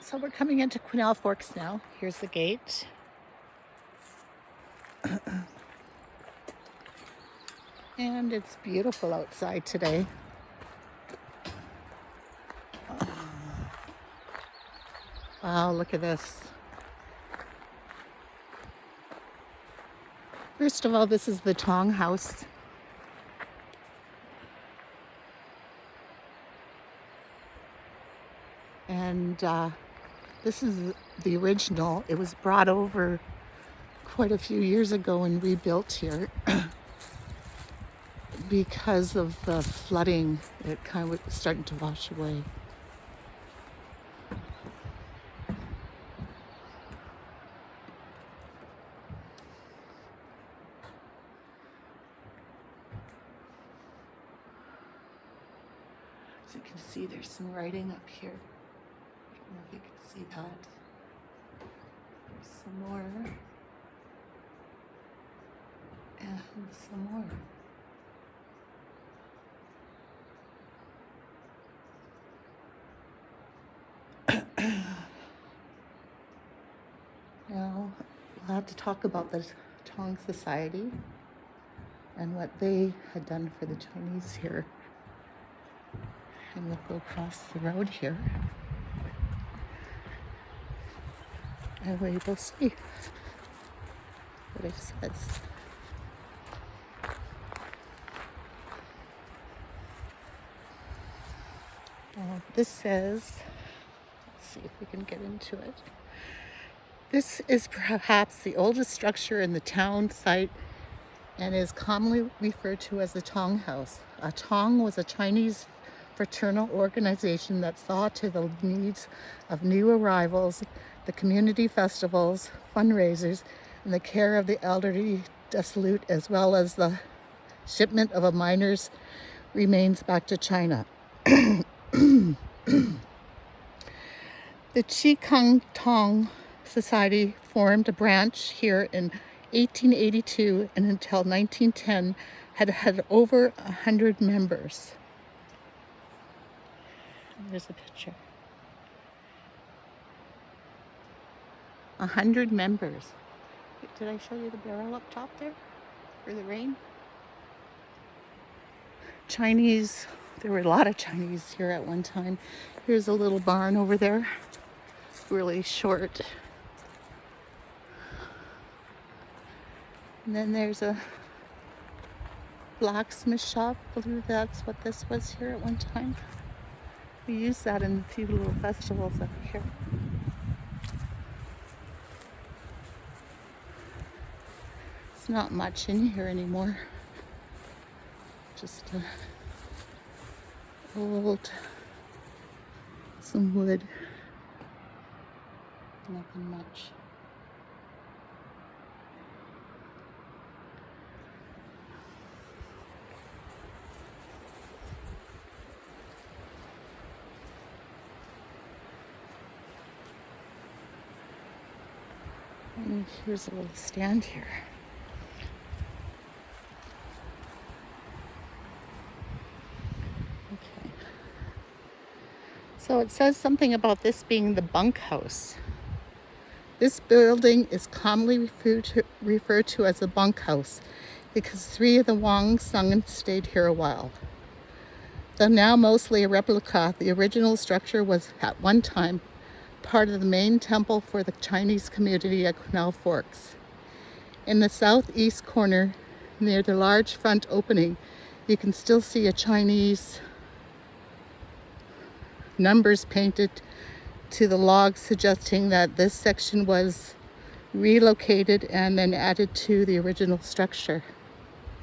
So we're coming into Quesnel Forks now. Here's the gate. And it's beautiful outside today. Wow, look at this. First of all, this is the Tong house. And this is the original. It was brought over quite a few years ago and rebuilt here because of the flooding. It kind of was starting to wash away. As you can see, there's some writing up here. I don't know if you can see that. There's some more. And some more. Now, we'll have to talk about the Tong Society and what they had done for the Chinese here. And we'll go across the road here. And we will see what it says. This says, let's see if we can get into it. This is perhaps the oldest structure in the town site and is commonly referred to as the Tong House. A Tong was a Chinese fraternal organization that saw to the needs of new arrivals, the community festivals, fundraisers, and the care of the elderly desolate, as well as the shipment of a miner's remains back to China. The Chi Kung Tong Society formed a branch here in 1882 and until 1910 had over 100 members. There's a picture. 100 members. Did I show you the barrel up top there for the rain? Chinese, there were a lot of Chinese here at one time. Here's a little barn over there, really short. And then there's a blacksmith shop. I believe that's what this was here at one time. We used that in a few little festivals up here. It's not much in here anymore. Just old, some wood, nothing much. And here's a little stand here. Okay. So it says something about this being the bunkhouse. This building is commonly referred to as a bunkhouse because 3 of the Wang Sung stayed here a while. Though now mostly a replica, the original structure was at one time part of the main temple for the Chinese community at Quesnel Forks. In the southeast corner, near the large front opening, you can still see a Chinese numbers painted to the log, suggesting that this section was relocated and then added to the original structure.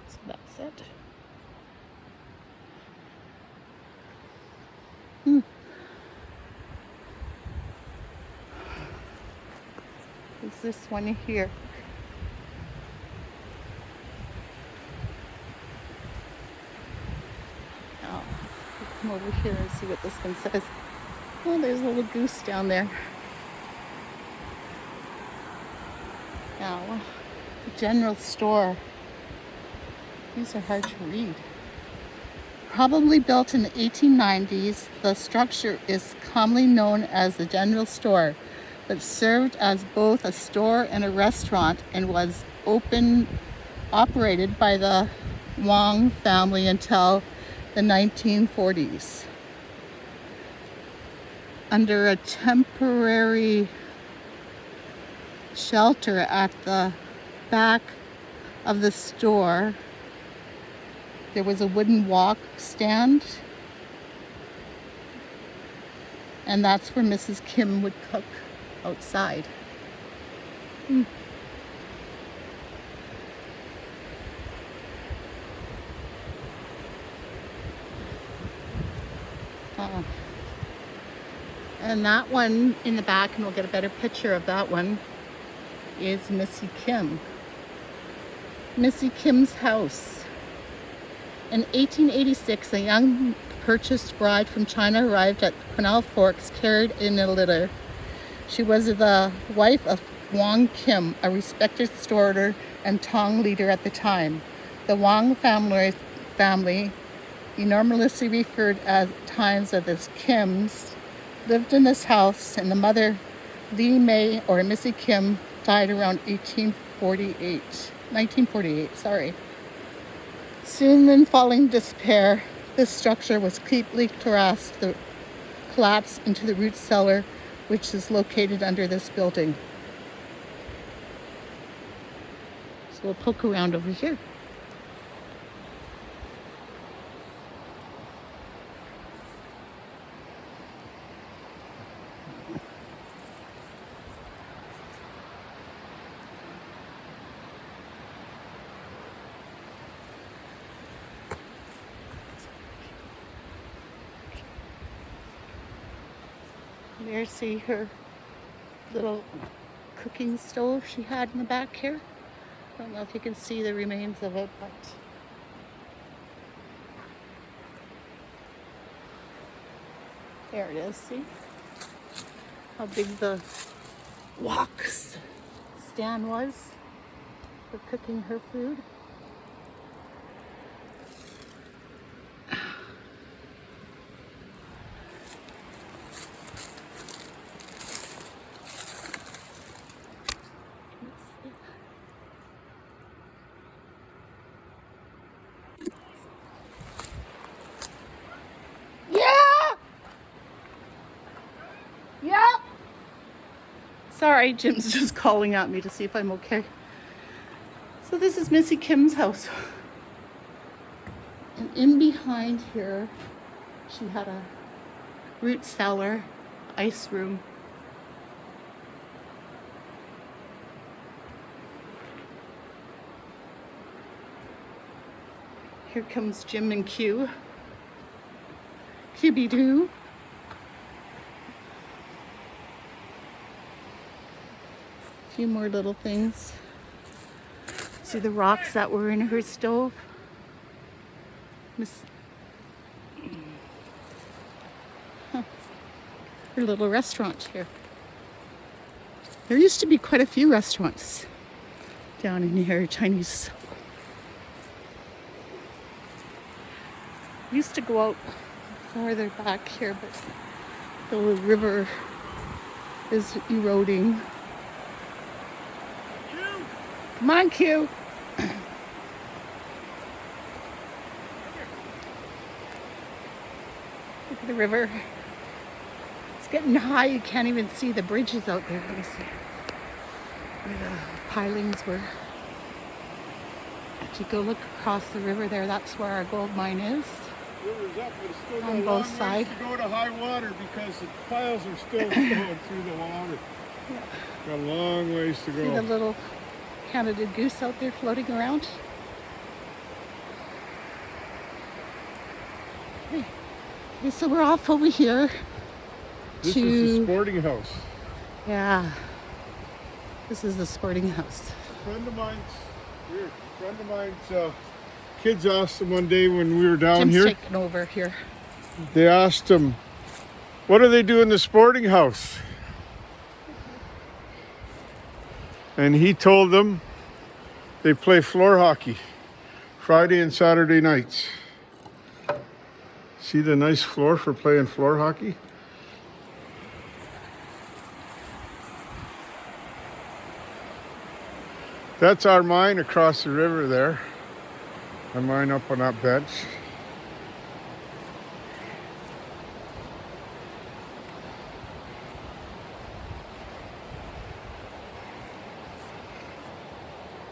So that's it. Is this one here? Oh, we'll come over here and see what this one says. Oh, there's a little goose down there. Now, general store. These are hard to read. Probably built in the 1890s, the structure is commonly known as the general store, but served as both a store and a restaurant and was operated by the Wong family until the 1940s. Under a temporary shelter at the back of the store, there was a wooden wok stand, and that's where Mrs. Kim would cook outside. And that one in the back, and we'll get a better picture of that one, is Missy Kim. Missy Kim's house. In 1886, a young purchased bride from China arrived at Quesnel Forks carried in a litter. She was the wife of Wong Kim, a respected storer and Tong leader at the time. The Wong family enormously referred at times of as Kims, lived in this house, and the mother, Lee May, or Missy Kim, died around 1948. Soon in falling despair, this structure was completely collapsed into the root cellar, which is located under this building. So we'll poke around over here. There, see her little cooking stove she had in the back here. I don't know if you can see the remains of it, but there it is. See how big the wok stand was for cooking her food. Sorry, Jim's just calling at me to see if I'm okay. So this is Missy Kim's house. And in behind here, she had a root cellar, ice room. Here comes Jim and Q. QB2. Few more little things. See the rocks that were in her stove? Her little restaurant here. There used to be quite a few restaurants down in here, Chinese. Used to go out farther back here, but the river is eroding. Come on, Q. Look at the river. It's getting high. You can't even see the bridges out there. Let me see where the pilings were. If you go look across the river there, that's where our gold mine is. River's up, but it's still on both sides. To go to high water because the piles are still going through the water. Yeah. Got a long ways to go. See the little Canada goose out there floating around? Okay, so we're off over here. This is the sporting house. Yeah. This is the sporting house. A friend of mine's kids asked him one day when we were down Jim's here. Taking over here. They asked him, what do they do in the sporting house? And he told them they play floor hockey Friday and Saturday nights. See the nice floor for playing floor hockey? That's our mine across the river there. Our mine up on that bench.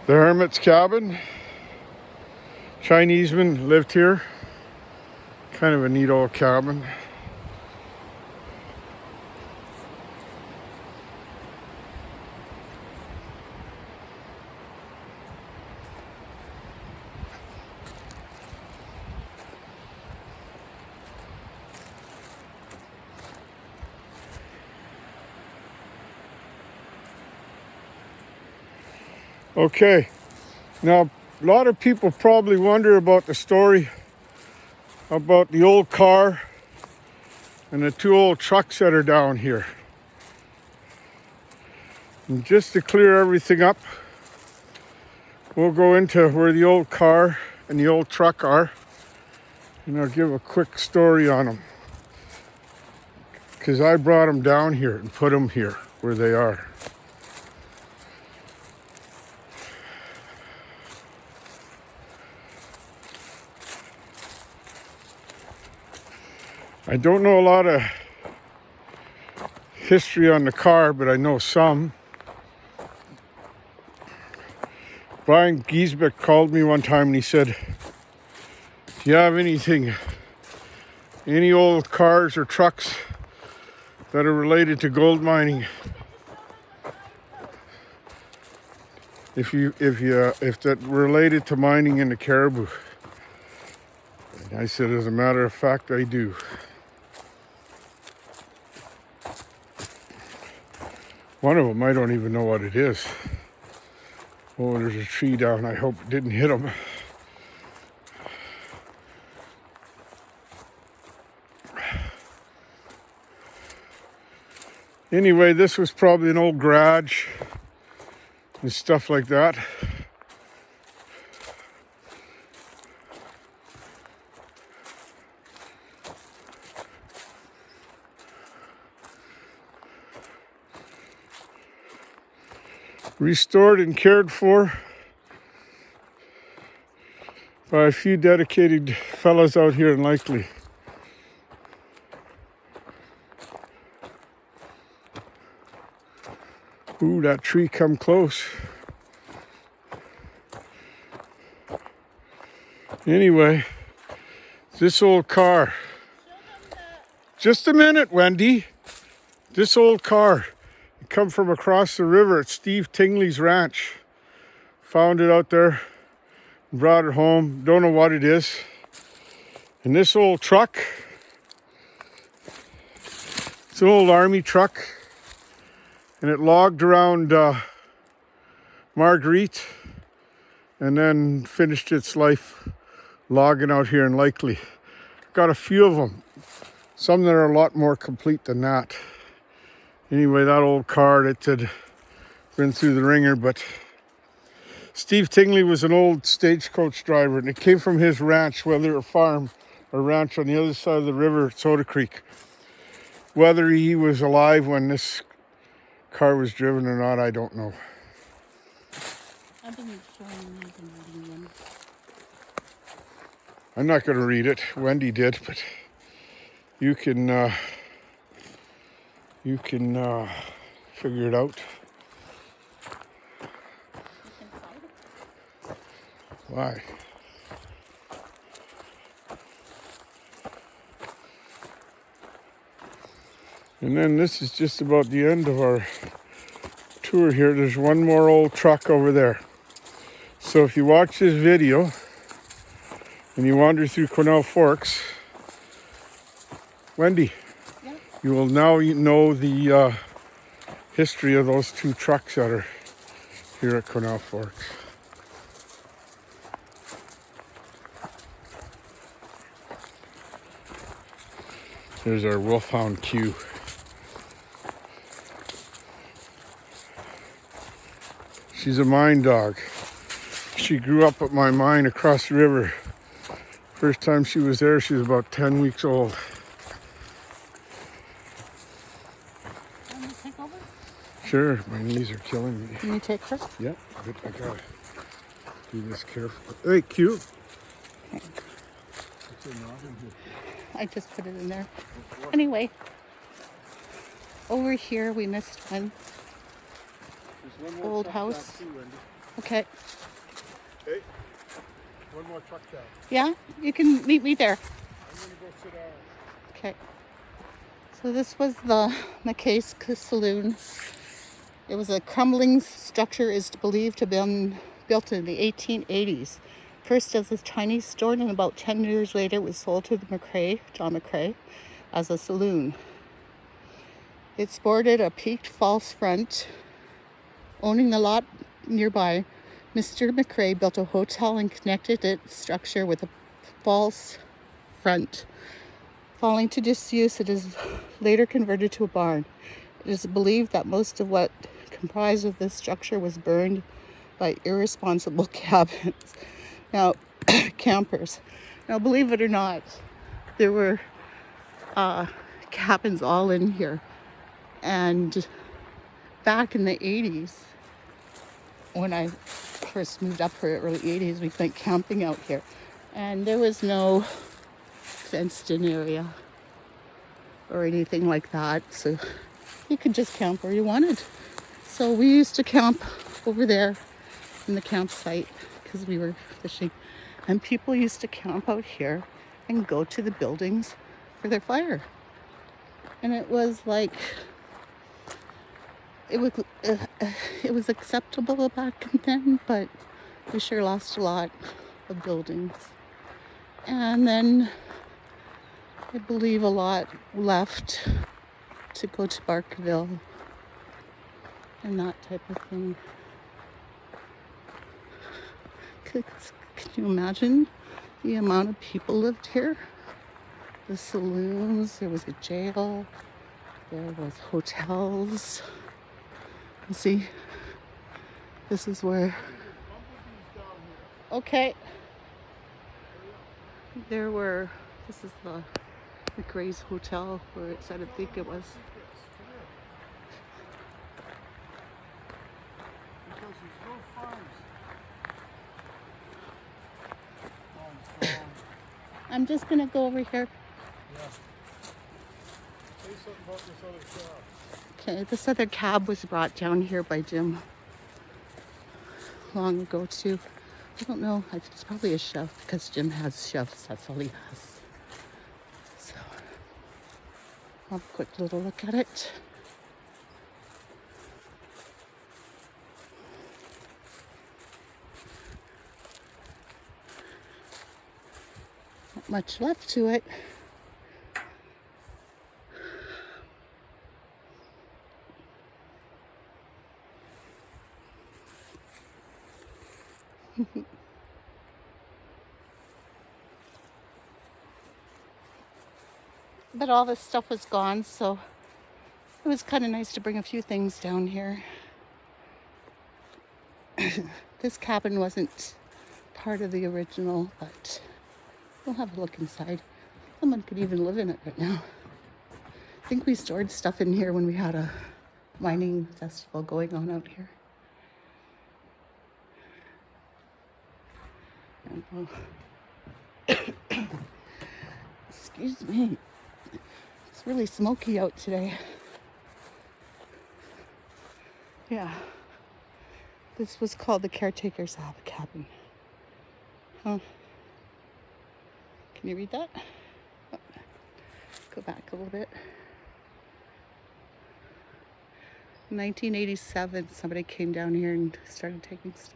The hermit's cabin. Chineseman lived here. Kind of a neat old cabin. Okay, now a lot of people probably wonder about the story about the old car and the two old trucks that are down here. And just to clear everything up, we'll go into where the old car and the old truck are, and I'll give a quick story on them. Because I brought them down here and put them here where they are. I don't know a lot of history on the car, but I know some. Brian Giesbeck called me one time and he said, do you have anything, any old cars or trucks that are related to gold mining? If that related to mining in the Caribou. And I said, as a matter of fact, I do. One of them, I don't even know what it is. Oh, there's a tree down. I hope it didn't hit them. Anyway, this was probably an old garage and stuff like that. Restored and cared for by a few dedicated fellows out here in Likely. Ooh, that tree come close. Anyway, this old car. Just a minute, Wendy. This old car. Come from across the river at Steve Tingley's ranch. Found it out there, brought it home. Don't know what it is. And this old truck, it's an old army truck, and it logged around Marguerite and then finished its life logging out here in Likely. Got a few of them, some that are a lot more complete than that. Anyway, that old car, it had been through the ringer, but Steve Tingley was an old stagecoach driver, and it came from his ranch, whether a farm or ranch on the other side of the river at Soda Creek. Whether he was alive when this car was driven or not, I don't know. I've been reading them. I'm not going to read it. Wendy did, but you can figure it out. Why? And then this is just about the end of our tour here. There's one more old truck over there. So if you watch this video and you wander through Quesnel Forks, Wendy, Yeah. you will now know the history of those two trucks that are here at Quesnel Forks. There's our wolfhound Q. She's a mine dog. She grew up at my mine across the river First time she was there, she was about 10 weeks old. Want me to take over? Sure, my knees are killing me. Can you take her? Yeah, but I gotta do this carefully. Hey, cute. Okay. What's her knob in here? I just put it in there. Anyway, over here we missed one. There's one more Old truck house. cab too, Wendy. Okay. Hey, one more truck cab. Yeah, you can meet me there. I'm gonna go sit down. Okay. So this was the McKay's Saloon. It was a crumbling structure, is believed to have been built in the 1880s. First as a Chinese store, and about 10 years later it was sold to the John McCrae, as a saloon. It sported a peaked false front. Owning the lot nearby, Mr. McCrae built a hotel and connected its structure with a false front. Falling to disuse, it is later converted to a barn. It is believed that most of what comprised of this structure was burned by irresponsible campers. Now, believe it or not, there were cabins all in here. And back in the 80s, when I first moved up here, early 80s, we went camping out here. And there was no fenced in area or anything like that. So you could just camp where you wanted. So we used to camp over there in the campsite because we were fishing. And people used to camp out here and go to the buildings for their fire. And it was like, it was acceptable back then, but we sure lost a lot of buildings. And then I believe a lot left to go to Barkerville and that type of thing. Can you imagine the amount of people lived here? The saloons, there was a jail, there was hotels. You see, this is where, okay, there were, this is the McRae's Hotel where it said, I think it was. I'm just gonna go over here. Yeah. Say something about this other cab. Okay, this other cab was brought down here by Jim long ago too. I don't know, it's probably a chef because Jim has chefs, that's all he has. So, I'll have a quick little look at it. Not much left to it. But all this stuff was gone, so it was kind of nice to bring a few things down here. This cabin wasn't part of the original, but we'll have a look inside. Someone could even live in it right now. I think we stored stuff in here when we had a mining festival going on out here. Excuse me. It's really smoky out today. Yeah. This was called the Caretaker's Cabin. Huh? Can you read that? Oh. Go back a little bit. 1987, somebody came down here and started taking stuff.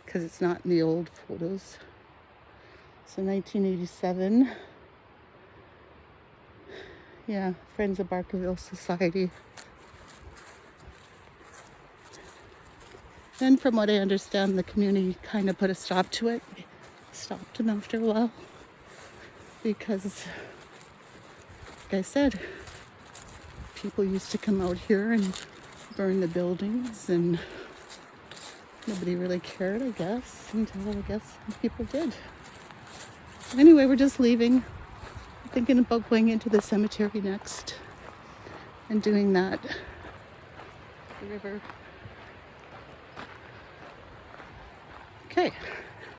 Because it's not in the old photos. So 1987. Yeah, Friends of Barkerville Society. Then from what I understand, the community kind of put a stop to it. Stopped them after a while. Because, like I said, people used to come out here and burn the buildings, and nobody really cared, I guess, until I guess some people did. Anyway, we're just leaving. Thinking about going into the cemetery next and doing that. The river. Okay.